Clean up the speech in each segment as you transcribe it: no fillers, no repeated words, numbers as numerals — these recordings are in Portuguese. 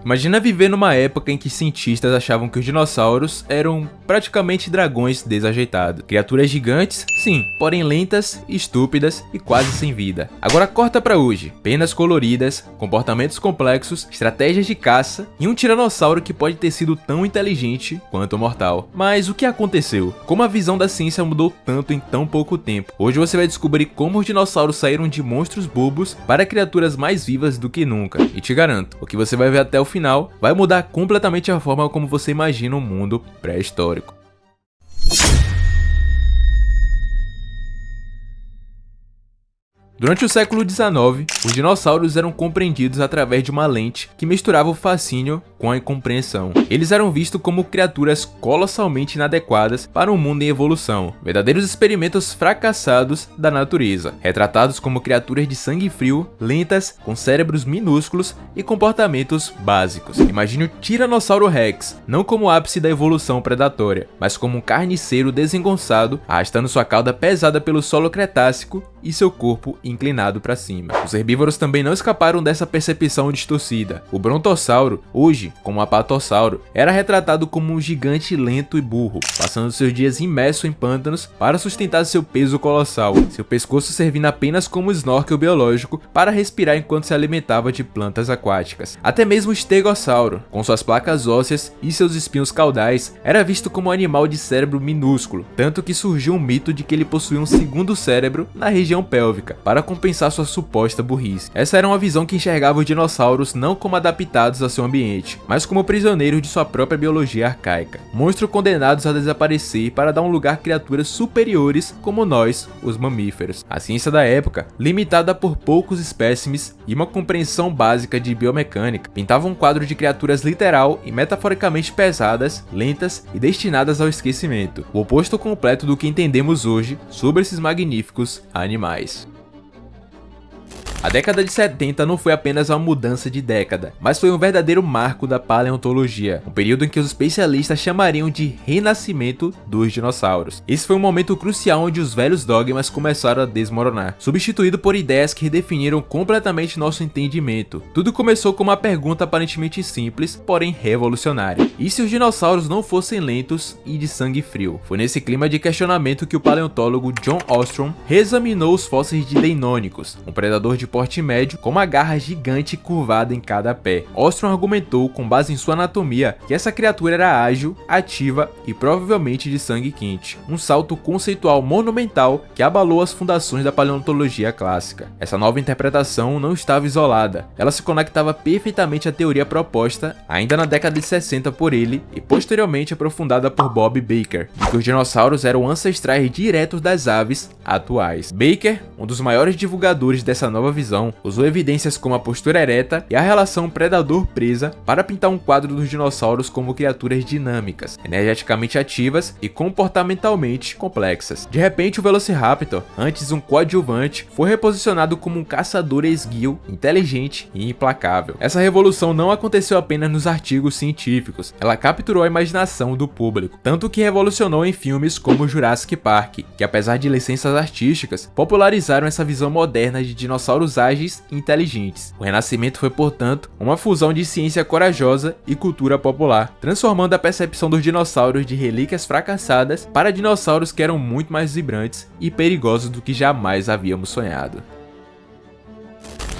Imagina viver numa época em que cientistas achavam que os dinossauros eram praticamente dragões desajeitados. Criaturas gigantes, sim, porém lentas, estúpidas e quase sem vida. Agora corta pra hoje. Penas coloridas, comportamentos complexos, estratégias de caça e um tiranossauro que pode ter sido tão inteligente quanto mortal. Mas o que aconteceu? Como a visão da ciência mudou tanto em tão pouco tempo? Hoje você vai descobrir como os dinossauros saíram de monstros bobos para criaturas mais vivas do que nunca. E te garanto, o que você vai ver até o final vai mudar completamente a forma como você imagina um mundo pré-histórico. Durante o século XIX, os dinossauros eram compreendidos através de uma lente que misturava o fascínio com a incompreensão. Eles eram vistos como criaturas colossalmente inadequadas para um mundo em evolução, verdadeiros experimentos fracassados da natureza, retratados como criaturas de sangue frio, lentas, com cérebros minúsculos e comportamentos básicos. Imagine o Tiranossauro Rex, não como o ápice da evolução predatória, mas como um carniceiro desengonçado, arrastando sua cauda pesada pelo solo cretácico e seu corpo inclinado para cima. Os herbívoros também não escaparam dessa percepção distorcida. O brontossauro, hoje como apatossauro, era retratado como um gigante lento e burro, passando seus dias imerso em pântanos para sustentar seu peso colossal, seu pescoço servindo apenas como snorkel biológico para respirar enquanto se alimentava de plantas aquáticas. Até mesmo o estegossauro, com suas placas ósseas e seus espinhos caudais, era visto como um animal de cérebro minúsculo, tanto que surgiu um mito de que ele possuía um segundo cérebro na região pélvica, para compensar sua suposta burrice. Essa era uma visão que enxergava os dinossauros não como adaptados ao seu ambiente, mas como prisioneiros de sua própria biologia arcaica. Monstros condenados a desaparecer para dar um lugar a criaturas superiores como nós, os mamíferos. A ciência da época, limitada por poucos espécimes e uma compreensão básica de biomecânica, pintava um quadro de criaturas literal e metaforicamente pesadas, lentas e destinadas ao esquecimento. O oposto completo do que entendemos hoje sobre esses magníficos animais. A década de 70 não foi apenas uma mudança de década, mas foi um verdadeiro marco da paleontologia, um período em que os especialistas chamariam de renascimento dos dinossauros. Esse foi um momento crucial onde os velhos dogmas começaram a desmoronar, substituído por ideias que redefiniram completamente nosso entendimento. Tudo começou com uma pergunta aparentemente simples, porém revolucionária: e se os dinossauros não fossem lentos e de sangue frio? Foi nesse clima de questionamento que o paleontólogo John Ostrom reexaminou os fósseis de Deinonychus, um predador de porte médio com uma garra gigante curvada em cada pé. Ostrom argumentou, com base em sua anatomia, que essa criatura era ágil, ativa e provavelmente de sangue quente. Um salto conceitual monumental que abalou as fundações da paleontologia clássica. Essa nova interpretação não estava isolada. Ela se conectava perfeitamente à teoria proposta ainda na década de 60 por ele e posteriormente aprofundada por Bob Baker, de que os dinossauros eram ancestrais diretos das aves atuais. Baker, um dos maiores divulgadores dessa nova visão, usou evidências como a postura ereta e a relação predador-presa para pintar um quadro dos dinossauros como criaturas dinâmicas, energeticamente ativas e comportamentalmente complexas. De repente, o Velociraptor, antes um coadjuvante, foi reposicionado como um caçador esguio, inteligente e implacável. Essa revolução não aconteceu apenas nos artigos científicos, ela capturou a imaginação do público, tanto que revolucionou em filmes como Jurassic Park, que apesar de licenças artísticas, popularizaram essa visão moderna de dinossauros ágeis e inteligentes. O Renascimento foi, portanto, uma fusão de ciência corajosa e cultura popular, transformando a percepção dos dinossauros de relíquias fracassadas para dinossauros que eram muito mais vibrantes e perigosos do que jamais havíamos sonhado.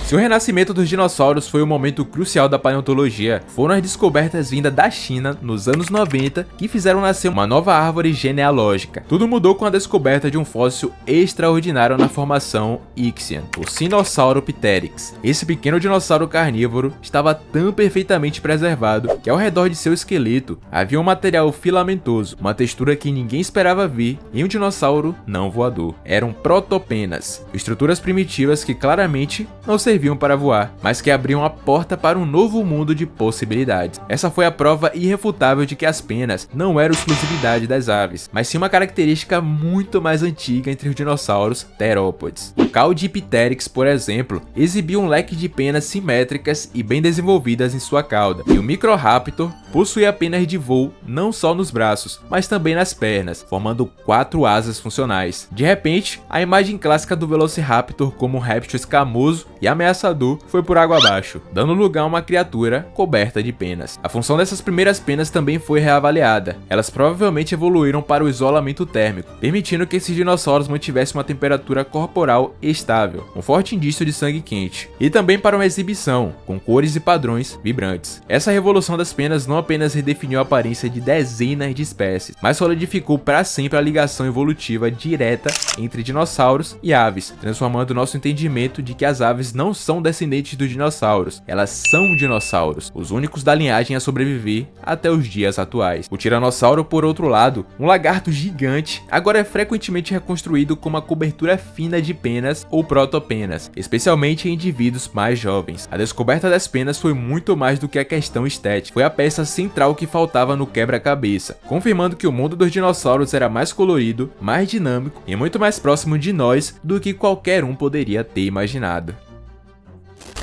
Se o renascimento dos dinossauros foi um momento crucial da paleontologia, foram as descobertas vindas da China nos anos 90 que fizeram nascer uma nova árvore genealógica. Tudo mudou com a descoberta de um fóssil extraordinário na formação Ixian, o Sinosauropteryx. Esse pequeno dinossauro carnívoro estava tão perfeitamente preservado que ao redor de seu esqueleto havia um material filamentoso, uma textura que ninguém esperava ver em um dinossauro não voador. Eram protopenas, estruturas primitivas que claramente não serviam para voar, mas que abriam a porta para um novo mundo de possibilidades. Essa foi a prova irrefutável de que as penas não eram exclusividade das aves, mas sim uma característica muito mais antiga entre os dinossauros terópodes. O Caudipteryx, por exemplo, exibia um leque de penas simétricas e bem desenvolvidas em sua cauda, e o Microraptor possuía penas de voo não só nos braços, mas também nas pernas, formando 4 asas funcionais. De repente, a imagem clássica do Velociraptor como um réptil escamoso e ameaçador foi por água abaixo, dando lugar a uma criatura coberta de penas. A função dessas primeiras penas também foi reavaliada. Elas provavelmente evoluíram para o isolamento térmico, permitindo que esses dinossauros mantivessem uma temperatura corporal estável, um forte indício de sangue quente, e também para uma exibição, com cores e padrões vibrantes. Essa revolução das penas não apenas redefiniu a aparência de dezenas de espécies, mas solidificou para sempre a ligação evolutiva direta entre dinossauros e aves, transformando nosso entendimento de que as aves não são descendentes dos dinossauros, elas são dinossauros, os únicos da linhagem a sobreviver até os dias atuais. O tiranossauro, por outro lado, um lagarto gigante, agora é frequentemente reconstruído com uma cobertura fina de penas ou protopenas, especialmente em indivíduos mais jovens. A descoberta das penas foi muito mais do que a questão estética, foi a peça central que faltava no quebra-cabeça, confirmando que o mundo dos dinossauros era mais colorido, mais dinâmico e muito mais próximo de nós do que qualquer um poderia ter imaginado.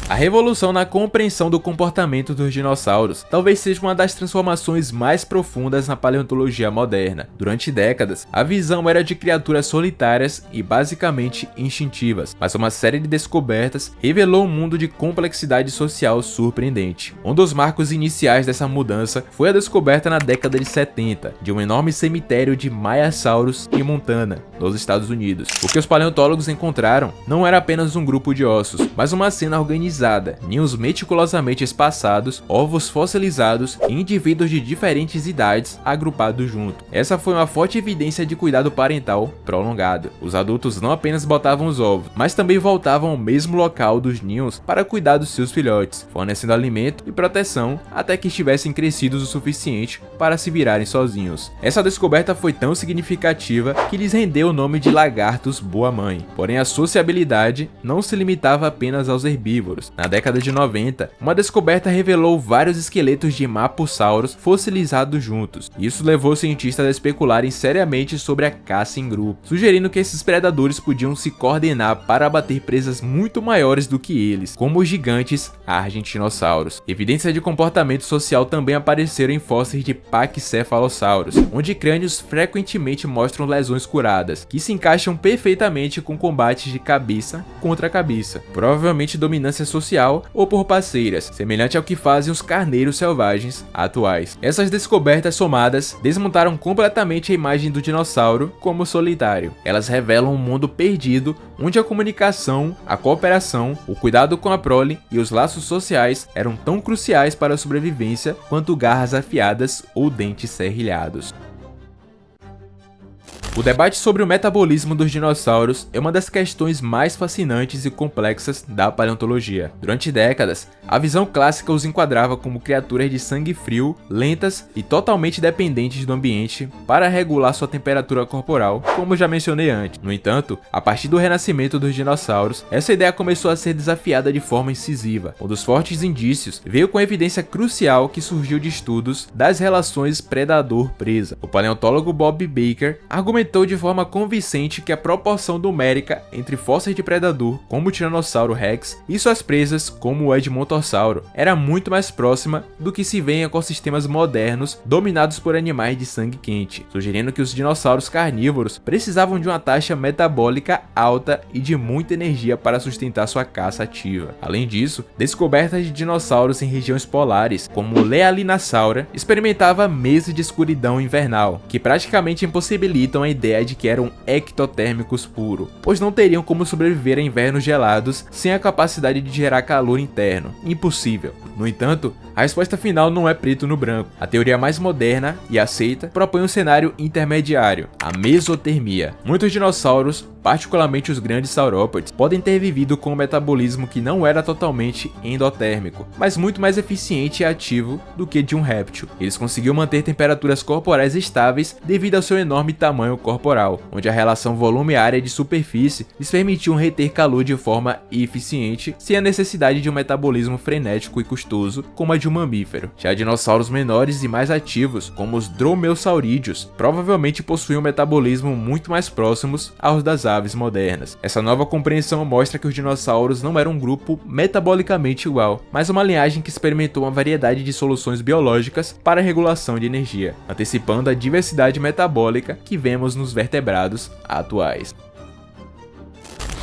A revolução na compreensão do comportamento dos dinossauros talvez seja uma das transformações mais profundas na paleontologia moderna. Durante décadas, a visão era de criaturas solitárias e basicamente instintivas, mas uma série de descobertas revelou um mundo de complexidade social surpreendente. Um dos marcos iniciais dessa mudança foi a descoberta na década de 70 de um enorme cemitério de Maiasaurus em Montana, nos Estados Unidos. O que os paleontólogos encontraram não era apenas um grupo de ossos, mas uma cena organizada, ninhos meticulosamente espaçados, ovos fossilizados e indivíduos de diferentes idades agrupados junto. Essa foi uma forte evidência de cuidado parental prolongado. Os adultos não apenas botavam os ovos, mas também voltavam ao mesmo local dos ninhos para cuidar dos seus filhotes, fornecendo alimento e proteção até que estivessem crescidos o suficiente para se virarem sozinhos. Essa descoberta foi tão significativa que lhes rendeu o nome de lagartos boa-mãe. Porém, a sociabilidade não se limitava apenas aos herbívoros. Na década de 90, uma descoberta revelou vários esqueletos de Mapusaurus fossilizados juntos. Isso levou cientistas a especularem seriamente sobre a caça em grupo, sugerindo que esses predadores podiam se coordenar para abater presas muito maiores do que eles, como os gigantes argentinossauros. Evidências de comportamento social também apareceram em fósseis de Pachycephalosaurus, onde crânios frequentemente mostram lesões curadas, que se encaixam perfeitamente com combates de cabeça contra cabeça, provavelmente dominância social ou por parceiras, semelhante ao que fazem os carneiros selvagens atuais. Essas descobertas somadas desmontaram completamente a imagem do dinossauro como solitário. Elas revelam um mundo perdido onde a comunicação, a cooperação, o cuidado com a prole e os laços sociais eram tão cruciais para a sobrevivência quanto garras afiadas ou dentes serrilhados. O debate sobre o metabolismo dos dinossauros é uma das questões mais fascinantes e complexas da paleontologia. Durante décadas, a visão clássica os enquadrava como criaturas de sangue frio, lentas e totalmente dependentes do ambiente para regular sua temperatura corporal, como já mencionei antes. No entanto, a partir do renascimento dos dinossauros, essa ideia começou a ser desafiada de forma incisiva. Um dos fortes indícios veio com a evidência crucial que surgiu de estudos das relações predador-presa. O paleontólogo Bob Baker argumentou de forma convincente que a proporção numérica entre fósseis de predador, como o Tiranossauro Rex, e suas presas, como o Edmontossauro, era muito mais próxima do que se vê em ecossistemas modernos dominados por animais de sangue quente, sugerindo que os dinossauros carnívoros precisavam de uma taxa metabólica alta e de muita energia para sustentar sua caça ativa. Além disso, descobertas de dinossauros em regiões polares, como o Lealinasaura, experimentava meses de escuridão invernal, que praticamente impossibilitam a ideia de que eram ectotérmicos puros, pois não teriam como sobreviver a invernos gelados sem a capacidade de gerar calor interno. Impossível. No entanto, a resposta final não é preto no branco. A teoria mais moderna e aceita propõe um cenário intermediário, a mesotermia. Muitos dinossauros, particularmente os grandes saurópodes, podem ter vivido com um metabolismo que não era totalmente endotérmico, mas muito mais eficiente e ativo do que de um réptil. Eles conseguiam manter temperaturas corporais estáveis devido ao seu enorme tamanho corporal, onde a relação volume-área de superfície lhes permitiam reter calor de forma eficiente, sem a necessidade de um metabolismo frenético e custoso, como a de um mamífero. Já dinossauros menores e mais ativos, como os dromeossaurídeos, provavelmente possuíam um metabolismo muito mais próximos aos das aves modernas. Essa nova compreensão mostra que os dinossauros não eram um grupo metabolicamente igual, mas uma linhagem que experimentou uma variedade de soluções biológicas para a regulação de energia, antecipando a diversidade metabólica que vemos nos vertebrados atuais.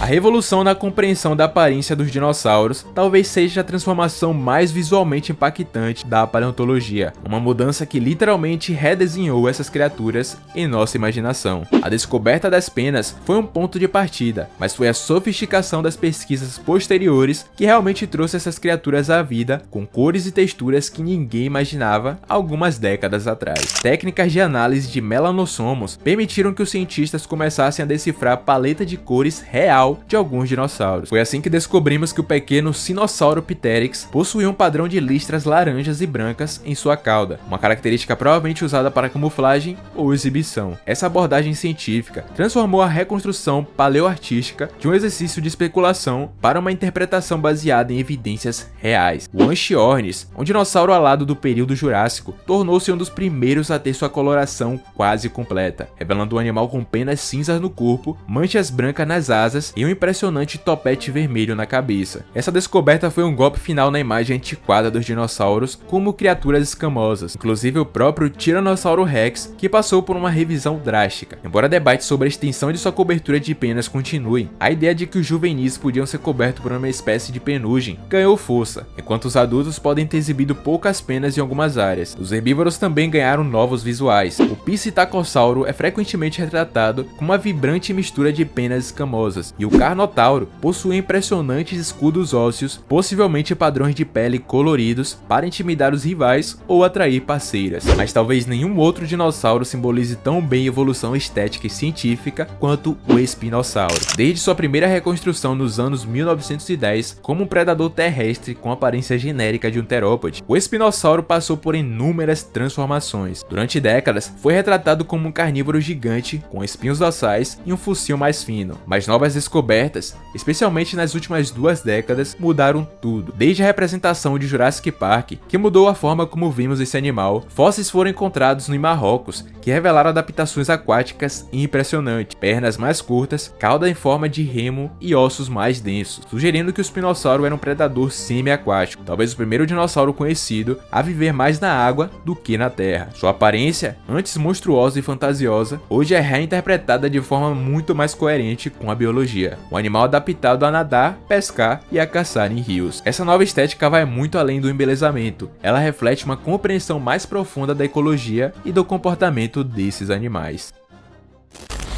A revolução na compreensão da aparência dos dinossauros talvez seja a transformação mais visualmente impactante da paleontologia, uma mudança que literalmente redesenhou essas criaturas em nossa imaginação. A descoberta das penas foi um ponto de partida, mas foi a sofisticação das pesquisas posteriores que realmente trouxe essas criaturas à vida, com cores e texturas que ninguém imaginava algumas décadas atrás. Técnicas de análise de melanossomos permitiram que os cientistas começassem a decifrar a paleta de cores real de alguns dinossauros. Foi assim que descobrimos que o pequeno Sinosauropteryx possuía um padrão de listras laranjas e brancas em sua cauda, uma característica provavelmente usada para camuflagem ou exibição. Essa abordagem científica transformou a reconstrução paleoartística de um exercício de especulação para uma interpretação baseada em evidências reais. O Anchiornis, um dinossauro alado do período Jurássico, tornou-se um dos primeiros a ter sua coloração quase completa, revelando um animal com penas cinzas no corpo, manchas brancas nas asas e um impressionante topete vermelho na cabeça. Essa descoberta foi um golpe final na imagem antiquada dos dinossauros como criaturas escamosas, inclusive o próprio Tiranossauro Rex, que passou por uma revisão drástica. Embora debates sobre a extensão de sua cobertura de penas continuem, a ideia de que os juvenis podiam ser cobertos por uma espécie de penugem ganhou força, enquanto os adultos podem ter exibido poucas penas em algumas áreas. Os herbívoros também ganharam novos visuais. O Psittacossauro é frequentemente retratado com uma vibrante mistura de penas escamosas, e o Carnotauro possui impressionantes escudos ósseos, possivelmente padrões de pele coloridos para intimidar os rivais ou atrair parceiras. Mas talvez nenhum outro dinossauro simbolize tão bem evolução estética e científica quanto o espinossauro. Desde sua primeira reconstrução nos anos 1910 como um predador terrestre com aparência genérica de um terópode, o espinossauro passou por inúmeras transformações. Durante décadas, foi retratado como um carnívoro gigante com espinhos dorsais e um focinho mais fino, mas novas descobertas, especialmente nas últimas 2 décadas, mudaram tudo. Desde a representação de Jurassic Park, que mudou a forma como vimos esse animal, fósseis foram encontrados no Marrocos, que revelaram adaptações aquáticas impressionantes, pernas mais curtas, cauda em forma de remo e ossos mais densos, sugerindo que o espinossauro era um predador semi-aquático, talvez o primeiro dinossauro conhecido a viver mais na água do que na terra. Sua aparência, antes monstruosa e fantasiosa, hoje é reinterpretada de forma muito mais coerente com a biologia. Um animal adaptado a nadar, pescar e a caçar em rios. Essa nova estética vai muito além do embelezamento. Ela reflete uma compreensão mais profunda da ecologia e do comportamento desses animais.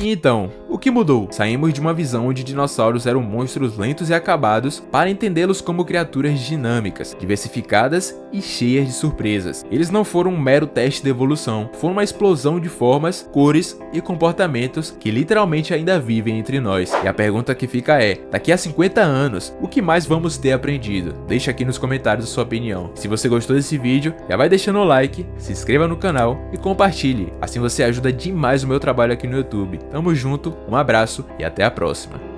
Então, o que mudou? Saímos de uma visão onde dinossauros eram monstros lentos e acabados para entendê-los como criaturas dinâmicas, diversificadas e cheias de surpresas. Eles não foram um mero teste de evolução, foram uma explosão de formas, cores e comportamentos que literalmente ainda vivem entre nós. E a pergunta que fica é, daqui a 50 anos, o que mais vamos ter aprendido? Deixa aqui nos comentários a sua opinião. Se você gostou desse vídeo, já vai deixando o like, se inscreva no canal e compartilhe, assim você ajuda demais o meu trabalho aqui no YouTube. Tamo junto, um abraço e até a próxima.